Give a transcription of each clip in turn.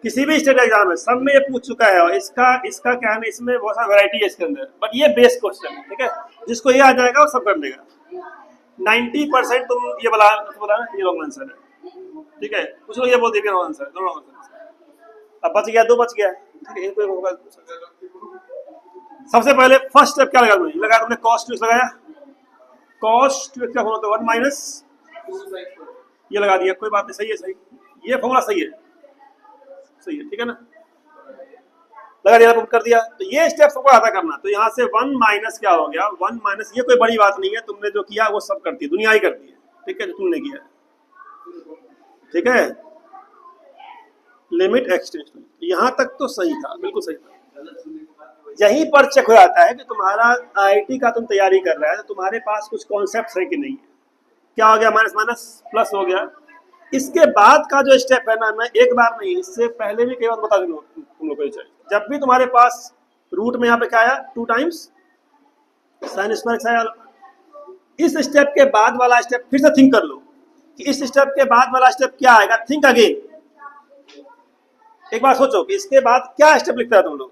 किसी भी state exam में सब में ये पूछ चुका है, और इसका इसका क्या है ना, इसमें बहुत सारा वैरायटी है इसके अंदर, बट ये बेस क्वेश्चन है, ठीक है। जिसको ये आ जाएगा वो सब कर लेगा। 90% तुम ये बोला ना ये रॉन्ग आंसर है, ठीक है। कुछ लोग ये बोल देंगे रॉन्ग आंसर, दोनों रॉन्ग आंसर। अब बच गया, दो बच गया, ठीक है। इनको होगा। सबसे पहले फर्स्ट स्टेप क्या लगा तुमने? लगाया तुमने कॉस टू लगाया, कॉस टू क्या होता है 1 माइनस, ये लगा दिया, कोई बात नहीं, सही है, सही, ये फॉर्मूला सही है, सही है, ठीक है ना। लगा दिया, पुट कर दिया। तो ये स्टेप सबको आता करना। तो यहाँ से 1 माइनस क्या हो गया, 1 माइनस, ये कोई बड़ी बात नहीं है, तुमने जो किया वो सब करती है, दुनिया ही करती है, ठीक है, जो तुमने किया, ठीक है। लिमिट एक्सटेंशन यहाँ तक तो सही था, बिल्कुल सही था। यहीं पर चेक हो जाता है कि तुम्हारा आईआईटी का तुम तैयारी कर रहा है तो तुम्हारे पास कुछ कॉन्सेप्ट है कि नहीं है। क्या हो गया, माइनस माइनस प्लस हो गया। इसके बाद का जो स्टेप है ना, मैं एक बार नहीं, इससे पहले भी कई बार बता दूंगा तुम लोग को। जब भी तुम्हारे पास रूट में यहाँ पे क्या आया 2 टाइम्स साइन स्क्वायर एक्स आया, इस स्टेप के बाद वाला स्टेप फिर से थिंक कर लो कि इस स्टेप के बाद वाला स्टेप क्या आएगा। थिंक अगेन, एक बार सोचो कि इसके बाद क्या स्टेप लिखता है तुम लोग।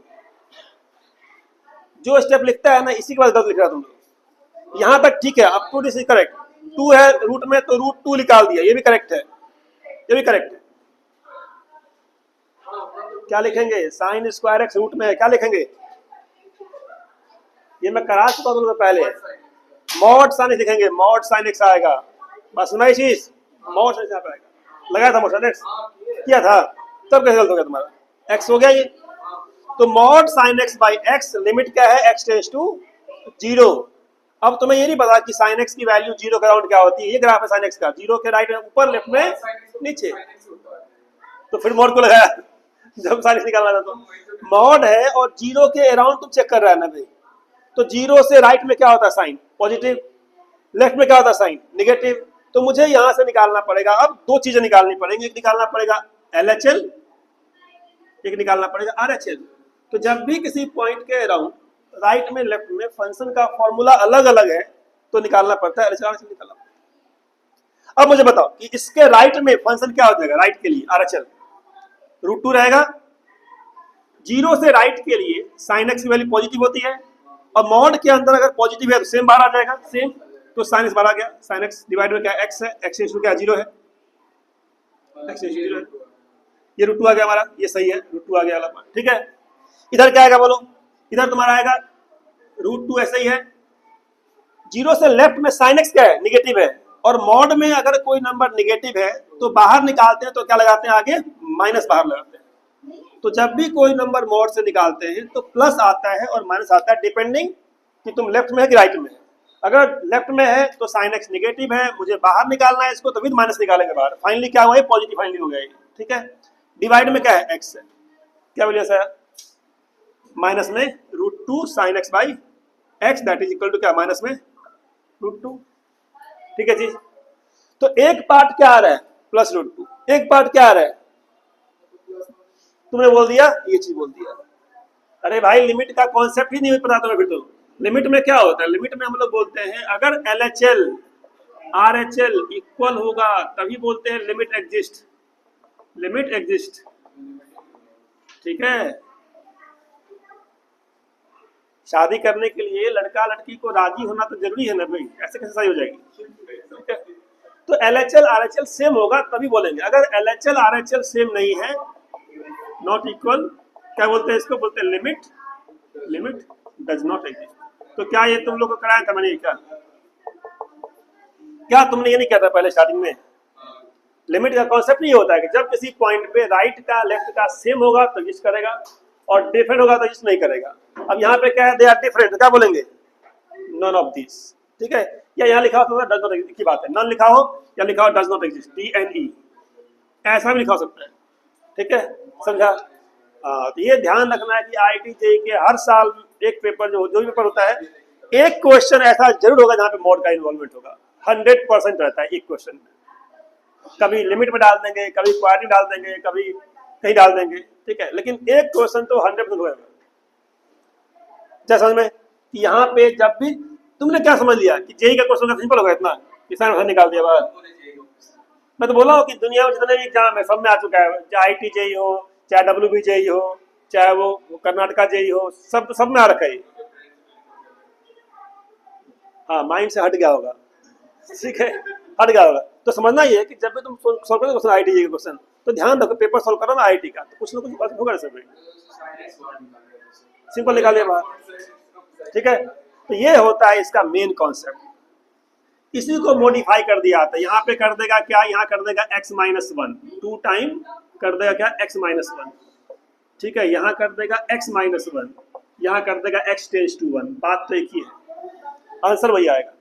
जो स्टेप लिखता है ना, इसी के बाद गलत लिख रहा है तुम लोग। यहां तक ठीक है, up to this is correct. 2 है रूट में तो रूट 2 निकाल दिया, ये भी करेक्ट है, ये भी करेक्ट है। क्या लिखेंगे, साइन स्क्वायर एक्स रूट में है, क्या लिखेंगे, ये मैं करा चुका तुम लोग पहले। मॉड साइन एक्स लिखेंगे, मॉड साइन एक्स आएगा, बस मैं चीज मॉड साइन एक्स आएगा। लगाया था मॉड साइन एक्स, किया था, तब कैसे गलत हो गया तुम्हारा, एक्स हो गया ये। तो mod sine x by x, limit क्या है, एक्स टेंड्स टू 0। अब तुम्हें ये नहीं पता कि साइन एक्स की वैल्यू 0 के अराउंड क्या होती है। ये ग्राफ है साइन एक्स का, 0 के राइट में ऊपर, लेफ्ट में नीचे, तो फिर मॉड को लगाया जब साइन एक्स निकालना था। तो मॉड है और 0 के अराउंड तुम चेक कर रहा है ना भाई, तो 0 से राइट में क्या होता है साइन पॉजिटिव, लेफ्ट में क्या होता है साइन निगेटिव। तो मुझे यहां से निकालना पड़ेगा, अब 2 चीजें निकालनी पड़ेंगी, एक निकालना पड़ेगा LHL, एक निकालना पड़ेगा RHL। तो जब भी किसी पॉइंट के अराउंड राइट में लेफ्ट में फंक्शन का फॉर्मूला अलग अलग है तो निकालना पड़ता है, RHL निकालना। अब मुझे बताओ कि इसके राइट में फंक्शन क्या हो जाएगा, राइट के लिए RHL रूट 2 रहेगा। 0 से राइट के लिए साइन एक्स की वैल्यू पॉजिटिव होती है, और मॉड के अंदर अगर पॉजिटिव है तो सेम बाहर आ जाएगा, सेम। तो साइन एक्स बाहर आ गया, साइन एक्स डिवाइड में क्या एक्स है, एक्स इक्वल क्या 0 है, एक्स इक्वल 0 है। ये रूट 2 आ गया हमारा, ये सही है, रूट 2 आ गया वाला, ठीक है। इधर क्या आएगा बोलो, इधर तुम्हारा आएगा रूट 2 ऐसे ही है। 0 से लेफ्ट में साइन एक्स क्या है, निगेटिव है, और मॉड में अगर कोई नंबर निगेटिव है तो बाहर निकालते हैं तो क्या लगाते हैं, आगे माइनस बाहर लगाते हैं। तो जब भी कोई नंबर मॉड से निकालते हैं तो प्लस आता है और माइनस आता है, डिपेंडिंग कि तुम लेफ्ट में है कि राइट में है। अगर लेफ्ट में है तो साइन एक्स निगेटिव है, मुझे बाहर निकालना है इसको, तो विद माइनस निकालेंगे बाहर। फाइनली क्या हुआ है, पॉजिटिव फाइनली हो गया, ठीक है। डिवाइड में क्या है, एक्स है, क्या वैल्यू है, माइनस में root 2 sine x by x, that is equal to क्या, माइनस में रूट 2, ठीक है जी। तो एक पार्ट क्या आ रहा है, प्लस रूट 2, एक पार्ट क्या आ रहा है, तुमने बोल दिया, ये चीज बोल दिया। अरे भाई लिमिट का कॉन्सेप्ट ही नहीं पता तुम्हें। फिर तो लिमिट में क्या होता है, लिमिट में हम लोग बोलते हैं अगर LHL RHL इक्वल होगा तभी बोलते हैं लिमिट एग्जिस्ट, लिमिट एग्जिस्ट, ठीक है। शादी करने के लिए लड़का लड़की को राजी होना तो जरूरी है ना भाई, ऐसे कैसे सही हो जाएगी, ठीक है। तो LHL RHL सेम होगा तभी बोलेंगे। अगर LHL RHL सेम नहीं है, नॉट इक्वल, क्या बोलते हैं इसको, बोलते हैं limit, limit does not exist. तो क्या ये तुम लोग को कराया था मैंने, क्या तुमने ये नहीं किया था पहले स्टार्टिंग में। लिमिट का कॉन्सेप्ट नहीं होता है कि जब किसी पॉइंट पे राइट का लेफ्ट का सेम होगा तो एग्जिस्ट करेगा, और डिफरेंट होगा तो एग्जिस्ट नहीं करेगा। अब यहाँ पे क्या है, दे आर डिफरेंट, क्या बोलेंगे, नन ऑफ दिस, ठीक है। या यहाँ लिखा हो डज नॉट एग्जिस्ट की बात है, नन लिखा हो या लिखा हो डज नॉट एग्जिस्ट, DNE, ऐसा भी लिखा हो सकता है, ठीक है, समझा। तो ये ध्यान रखना है कि IIT JEE के हर साल एक पेपर जो भी पेपर होता है, एक क्वेश्चन ऐसा जरूर होगा जहाँ पे मोड का इन्वॉल्वमेंट होगा, 100% रहता है एक क्वेश्चन में। कभी लिमिट में डाल देंगे, कभी क्वालिटी डाल देंगे, कभी कहीं डाल देंगे, ठीक है, लेकिन एक क्वेश्चन तो 100% होगा। समझ में कि यहाँ पे जब भी तुमने क्या समझ लिया कि JEE का क्वेश्चन सिंपल होगा, इतना किसान निकाल दिया बाहर। मैं तो बोला हूँ कि दुनिया में जितने भी एग्जाम है सब में आ चुका है, चाहे IIT JEE हो चाहे WB जेई हो, चाहे वो कर्नाटका जेई हो, सब में आ रखा है। हाँ, माइंड से हट गया होगा, ठीक है, हट गया होगा। तो समझना ये है कि जब भी तुम सॉल्व करो क्वेश्चन IIT के क्वेश्चन, तो ध्यान रखो पेपर सॉल्व करो ना IIT का, तो कुछ ना कुछ बात होगा सर, सिंपल निकालिए बात, ठीक है। तो ये होता है इसका मेन कॉन्सेप्ट। इसी को मॉडिफाई कर दिया था, यहाँ पे कर देगा क्या, यहाँ कर देगा x-1, 2 टाइम कर देगा क्या x-1, ठीक है, यहाँ कर देगा x-1, यहाँ कर देगा x टेंस टू 1, बात तो एक ही है, आंसर वही आएगा।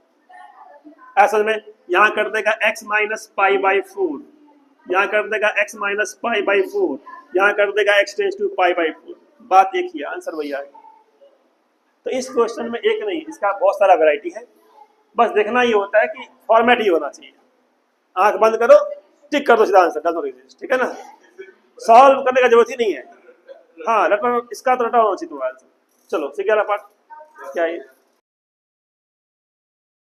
असल में यहाँ कर देगा x-π/4, यहाँ कर देगा x-π/4, यहाँ कर देगा x टेंस टू π/4, बात एक ही है, आंसर वही आएगा। तो इस क्वेश्चन में एक नहीं, इसका बहुत सारा वैरायटी है, बस देखना ये होता है कि फॉर्मेट ही होना चाहिए। आंख बंद करो, टिक कर दो, सीधा आंसर, डजंट एग्जिस्ट, ठीक है ना, सॉल्व करने का जरूरत ही नहीं है। हाँ, रटना, इसका तो रटा होना चाहिए तुम्हारा आंसर। चलो, सीख गया पार्ट क्या है।